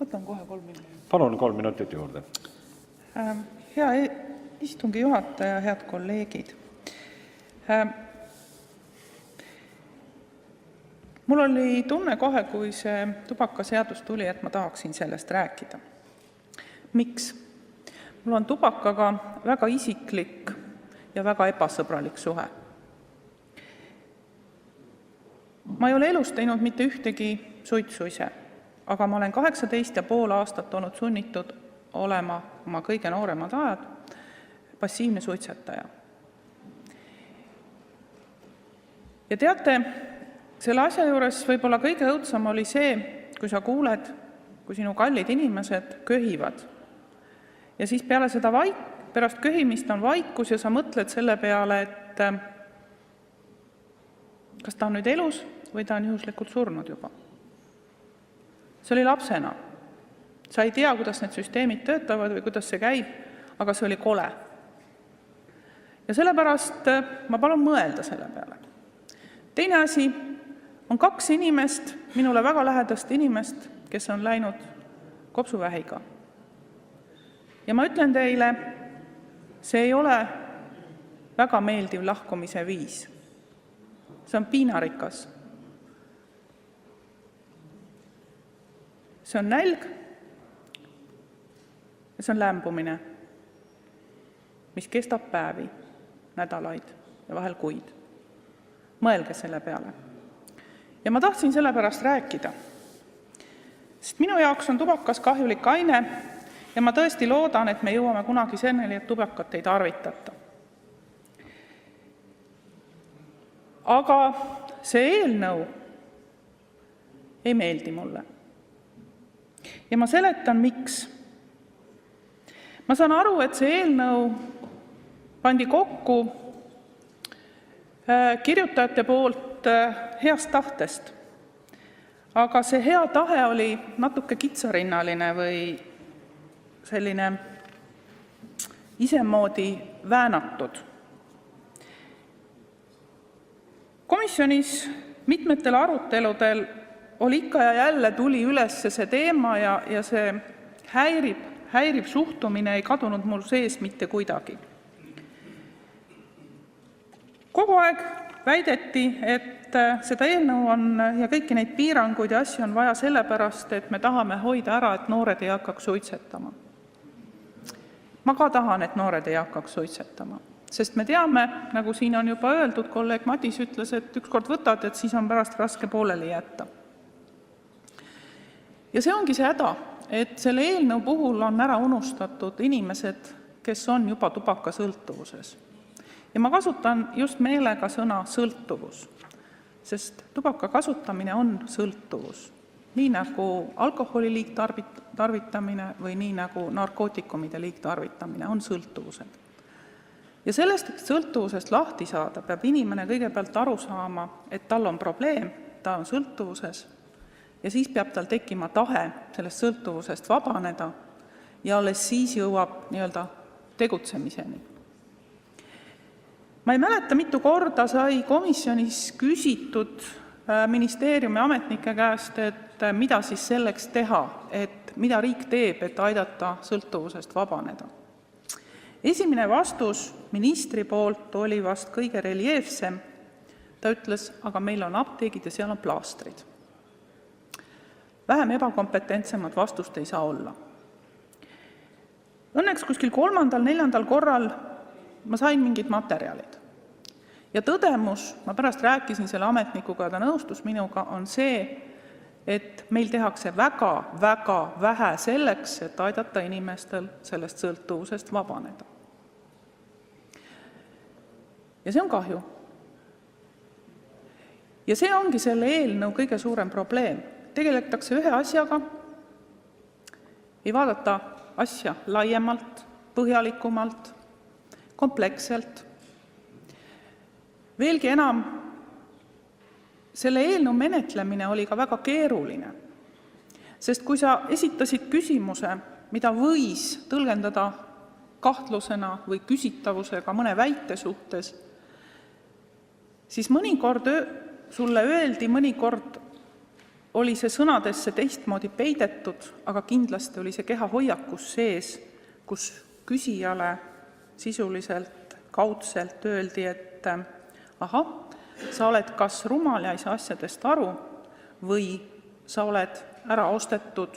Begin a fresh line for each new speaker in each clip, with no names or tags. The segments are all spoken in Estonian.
Võtan kohe 3 minutit.
Palun 3 minutit juurde.
Hea istungi juhataja, head kolleegid. Mul oli tunne kohe, kui see tubakaseadus tuli, et ma tahaksin sellest rääkida. Miks? Mul on tubakaga väga isiklik ja väga ebasõbralik suhe. Ma ei ole elus teinud mitte ühtegi suitsu ise, aga ma olen 18,5 aastat olnud sunnitud olema oma kõige nooremad ajad passiivne suitsetaja. Ja teate, selle asja juures võib-olla kõige õudsam oli see, kui sa kuuled, kui sinu kallid inimesed köhivad. Ja siis pärast köhimist on vaikus ja sa mõtled selle peale, et kas ta on nüüd elus või ta on juhuslikult surnud juba. See oli lapsena. Sa ei tea, kuidas need süsteemid töötavad või kuidas see käib, aga see oli kole. Ja sellepärast ma palun mõelda selle peale. Teine asi on 2 inimest, minule väga lähedast inimest, kes on läinud kopsuvähiga. Ja ma ütlen teile, see ei ole väga meeldiv lahkumise viis. See on piinarikas. See on nälg ja see on lämbumine, mis kestab päevi, nädalaid ja vahel kuid. Mõelge selle peale. Ja ma tahtsin selle pärast rääkida, sest minu jaoks on tubakas kahjulik aine ja ma tõesti loodan, et me jõuame kunagi selleni, et tubakat ei tarvitata. Aga see eelnõu ei meeldi mulle. Ja ma seletan, miks. Ma saan aru, et see eelnõu pandi kokku kirjutajate poolt heast tahtest. Aga see hea tahe oli natuke kitsarinnaline või selline isemoodi väänatud. Komisjonis mitmetel aruteludel oli ikka ja jälle tuli üles see teema ja see häirib suhtumine ei kadunud mul sees mitte kuidagi. Kogu aeg väideti, et seda eelnõu on ja kõiki neid piiranguid ja asju on vaja sellepärast, et me tahame hoida ära, et noored ei hakkaks suitsetama. Ma ka tahan, et noored ei hakkaks suitsetama, sest me teame, nagu siin on juba öeldud, kolleeg Madis ütles, et ükskord võtad, et siis on pärast raske pooleli jätta. Ja see ongi see häda, et selle eelnõu puhul on ära unustatud inimesed, kes on juba tubakasõltuvuses. Ja ma kasutan just meelega sõna sõltuvus, sest tubaka kasutamine on sõltuvus. Nii nagu alkoholi liigtarvitamine või nii nagu narkootikumide liigtarvitamine on sõltuvused. Ja sellest sõltuvusest lahti saada peab inimene kõigepealt aru saama, et tal on probleem, ta on sõltuvuses ja siis peab tal tekkima tahe sellest sõltuvusest vabaneda ja alles siis jõuab nii-öelda tegutsemiseni. Ma ei mäleta, mitu korda sai komisjonis küsitud ministeeriumi ametnike käest, et mida siis selleks teha, et mida riik teeb, et aidata sõltuvusest vabaneda. Esimene vastus ministri poolt oli vast kõige reljeefsem. Ta ütles, aga meil on apteegid ja seal on plaastrid. Vähem ebakompetentsemad vastust ei saa olla. Õnneks kuskil 3.–4. korral ma sain mingid materjalid. Ja tõdemus, ma pärast rääkisin selle ametnikuga ja ta nõustus minuga, on see, et meil tehakse väga vähe selleks, et aidata inimestel sellest sõltuvusest vabaneda. Ja see on kahju. Ja see ongi selle eelnõu kõige suurem probleem. Tegeletakse ühe asjaga, ei vaadata asja laiemalt, põhjalikumalt, kompleksselt. Veelgi enam, selle eelnõu menetlemine oli ka väga keeruline, sest kui sa esitasid küsimuse, mida võis tõlgendada kahtlusena või küsitavusega mõne väite suhtes, siis mõnikord sulle öeldi, mõnikord oli see sõnadesse teistmoodi peidetud, aga kindlasti oli see kehahoiakus sees, kus küsijale sisuliselt kaudselt öeldi, et ahah, sa oled kas rumal ja ei saa asjadest aru või sa oled ära ostetud,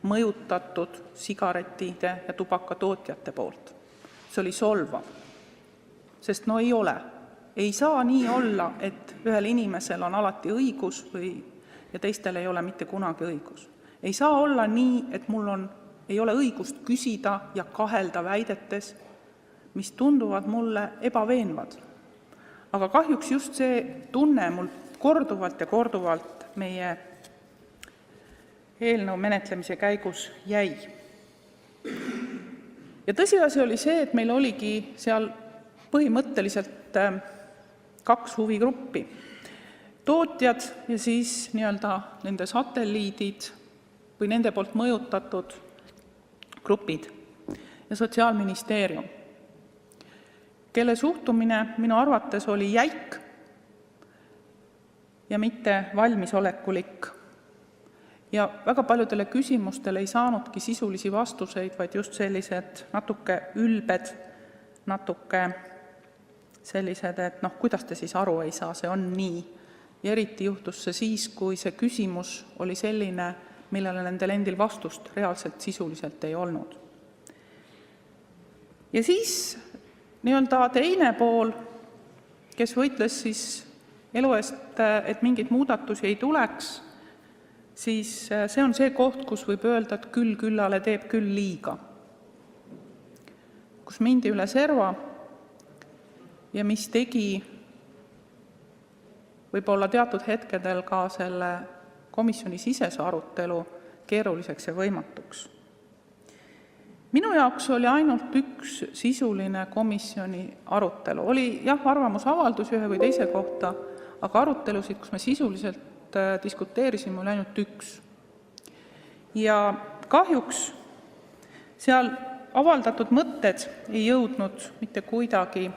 mõjutatud sigaretide ja tubakatootjate poolt. See oli solvav, sest no ei ole. Ei saa nii olla, et ühel inimesel on alati õigus ja teistel ei ole mitte kunagi õigus. Ei saa olla nii, et mul ei ole õigust küsida ja kahelda väidetes, mis tunduvad mulle ebaveenvad. Aga kahjuks just see tunne mul korduvalt ja korduvalt meie eelnõu menetlemise käigus jäi. Ja tõsiasi oli see, et meil oligi seal põhimõtteliselt 2 huvigruppi. Tootjad ja siis nende satelliidid või nende poolt mõjutatud grupid ja Sotsiaalministeerium, kelle suhtumine minu arvates oli jäik ja mitte valmisolekulik. Ja väga paljudele küsimustele ei saanudki sisulisi vastuseid, vaid just sellised natuke ülbed, natuke sellised, et kuidas te siis aru ei saa, see on nii. Ja eriti juhtus see siis, kui see küsimus oli selline, millele nendel endil vastust reaalselt sisuliselt ei olnud. Ja siis teine pool, kes võitles siis elu eest, et mingeid muudatusi ei tuleks, siis see on see koht, kus võib öelda, et küll küllale teeb küll liiga. Kus mindi üle serva ja mis tegi võib-olla teatud hetkedel ka selle komisjoni sisese arutelu keeruliseks ja võimatuks. Minu jaoks oli ainult üks sisuline komisjoni arutelu. Oli arvamusavaldus ühe või teise kohta, aga arutelusid, kus me sisuliselt diskuteerisime, oli ainult üks. Ja kahjuks seal avaldatud mõtted ei jõudnud mitte kuidagi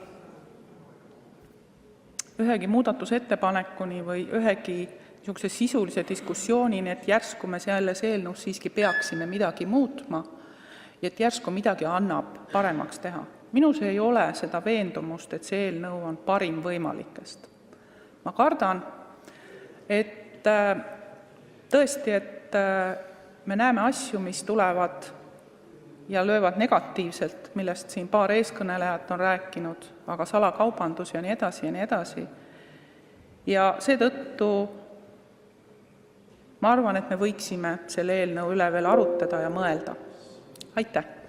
ühegi muudatusettepanekuni või ühegi niisuguse sisulise diskussioonini, et järsku me selles eelnõus siiski peaksime midagi muutma ja et järsku midagi annab paremaks teha. Minus ei ole seda veendumust, et see eelnõu on parim võimalikest. Ma kardan, et tõesti, et me näeme asju, mis tulevad ja löövad negatiivselt, millest siin paar eeskõnelejat on rääkinud, aga salakaubandus ja nii edasi ja nii edasi. Ja seetõttu ma arvan, et me võiksime selle eelnõu üle veel arutada ja mõelda. Aitäh!